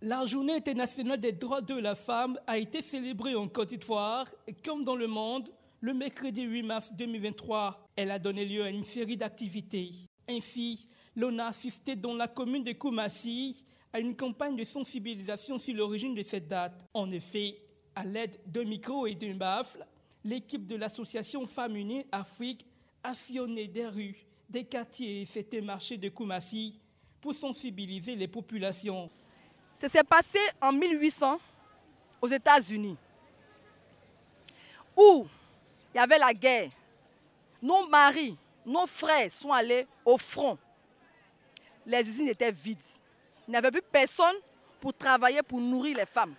La journée internationale des droits de la femme a été célébrée en Côte d'Ivoire, comme dans le monde, le mercredi 8 mars 2023. Elle a donné lieu à une série d'activités. Ainsi, l'on a assisté dans la commune de Koumassi à une campagne de sensibilisation sur l'origine de cette date. En effet, à l'aide d'un micro et d'un baffle, l'équipe de l'association Femmes Unies Afrique a sillonné des rues, des quartiers et certains marchés de Koumassi pour sensibiliser les populations. Ça s'est passé en 1800 aux États-Unis, où il y avait la guerre. Nos maris, nos frères sont allés au front. Les usines étaient vides. Il n'y avait plus personne pour travailler, pour nourrir les femmes.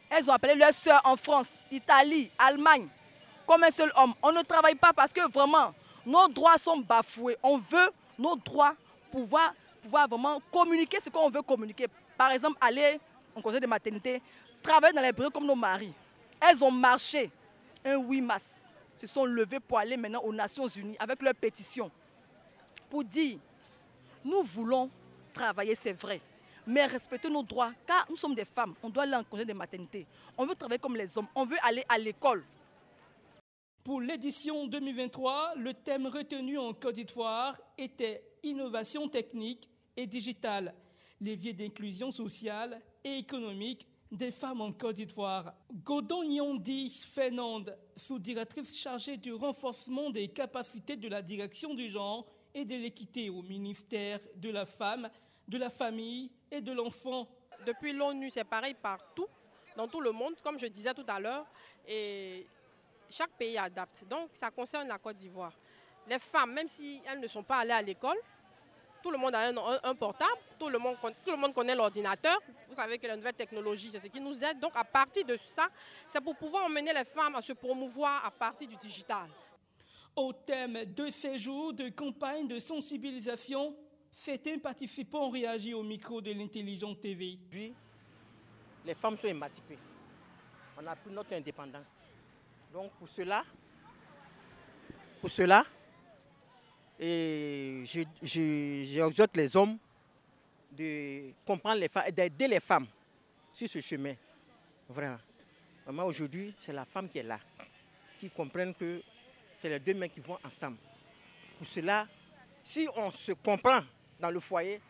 Elles ont appelé leurs sœurs en France, Italie, Allemagne, comme un seul homme. On ne travaille pas parce que vraiment, nos droits sont bafoués. On veut nos droits pouvoir vraiment communiquer ce qu'on veut communiquer. Par exemple, aller en congé de maternité, travailler dans les bureaux comme nos maris. Elles ont marché un 8 mars, se sont levées pour aller maintenant aux Nations Unies avec leur pétition pour dire, nous voulons travailler, c'est vrai, mais respecter nos droits, car nous sommes des femmes, on doit aller en congé de maternité. On veut travailler comme les hommes, on veut aller à l'école. Pour l'édition 2023, le thème retenu en Côte d'Ivoire était innovation technique et digitale, levier d'inclusion sociale et économique des femmes en Côte d'Ivoire. Godon Yondi Fernande, sous-directrice chargée du renforcement des capacités de la direction du genre et de l'équité au ministère de la Femme, de la Famille et de l'Enfant. Depuis l'ONU, c'est pareil partout, dans tout le monde, comme je disais tout à l'heure, et chaque pays adapte. Donc ça concerne la Côte d'Ivoire. Les femmes, même si elles ne sont pas allées à l'école, tout le monde a un portable, tout le monde connaît l'ordinateur. Vous savez que la nouvelle technologie, c'est ce qui nous aide. Donc à partir de ça, c'est pour pouvoir emmener les femmes à se promouvoir à partir du digital. Au thème de ces jours de campagne de sensibilisation, certains participants ont réagi au micro de l'Intelligente TV. Puis, les femmes sont émancipées. On a pris notre indépendance. Donc pour cela, et j'exhorte les hommes de comprendre les femmes et d'aider les femmes sur ce chemin. Vraiment. Vraiment aujourd'hui, c'est la femme qui est là, qui comprennent que c'est les deux mains qui vont ensemble. Pour cela, si on se comprend dans le foyer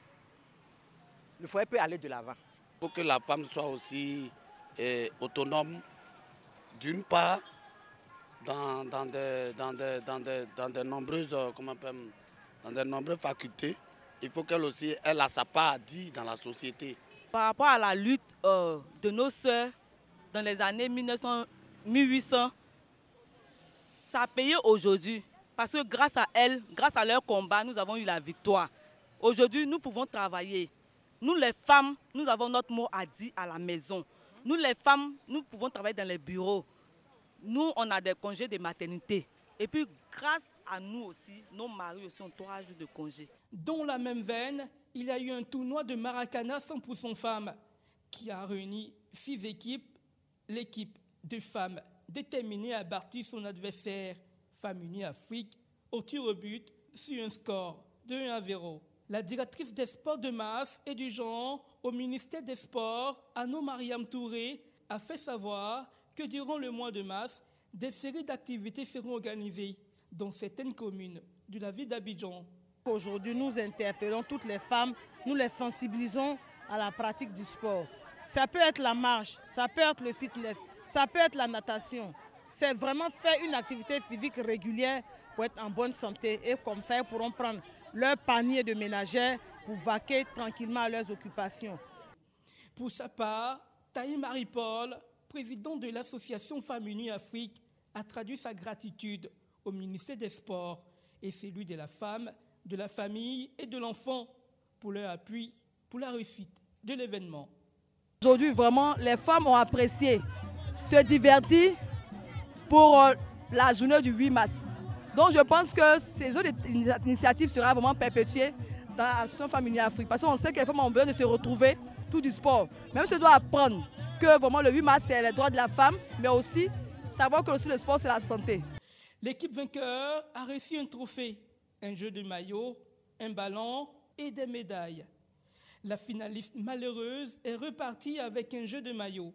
peut aller de l'avant. Il faut que la femme soit aussi autonome, d'une part, dans de nombreuses facultés. Il faut qu'elle aussi elle a sa part à dire dans la société. Par rapport à la lutte de nos sœurs dans les années 1800, ça a payé aujourd'hui. Parce que grâce à elles, grâce à leur combat, nous avons eu la victoire. Aujourd'hui, nous pouvons travailler. Nous les femmes, nous avons notre mot à dire à la maison. Nous les femmes, nous pouvons travailler dans les bureaux. Nous, on a des congés de maternité. Et puis, grâce à nous aussi, nos maris aussi ont 3 jours de congé. Dans la même veine, il y a eu un tournoi de Maracana 100% femmes qui a réuni 6 équipes. L'équipe de femmes déterminée à battre son adversaire, Femmes Unies Afrique, au tir au but sur un score de 1-0. La directrice des sports de masse et du genre au ministère des Sports, Anno Mariam Touré, a fait savoir que durant le mois de mars, des séries d'activités seront organisées dans certaines communes de la ville d'Abidjan. Aujourd'hui, nous interpellons toutes les femmes, nous les sensibilisons à la pratique du sport. Ça peut être la marche, ça peut être le fitness, ça peut être la natation. C'est vraiment faire une activité physique régulière pour être en bonne santé et comme ça, ils pourront prendre leur panier de ménagères pour vaquer tranquillement à leurs occupations. Pour sa part, Taï Marie-Paul, président de l'association Femmes Unies Afrique, a traduit sa gratitude au ministère des Sports et celui de la femme, de la famille et de l'enfant pour leur appui, pour la réussite de l'événement. Aujourd'hui, vraiment, les femmes ont apprécié se divertir pour la journée du 8 mars. Donc je pense que ces autres initiatives seront vraiment perpétuées dans l'association Femmes Unies Afrique. Parce qu'on sait que les femmes ont besoin de se retrouver, tout du sport. Même si on doit apprendre que vraiment le 8 mars c'est les droits de la femme, mais aussi savoir que aussi le sport c'est la santé. L'équipe vainqueur a reçu un trophée, un jeu de maillot, un ballon et des médailles. La finaliste malheureuse est repartie avec un jeu de maillot.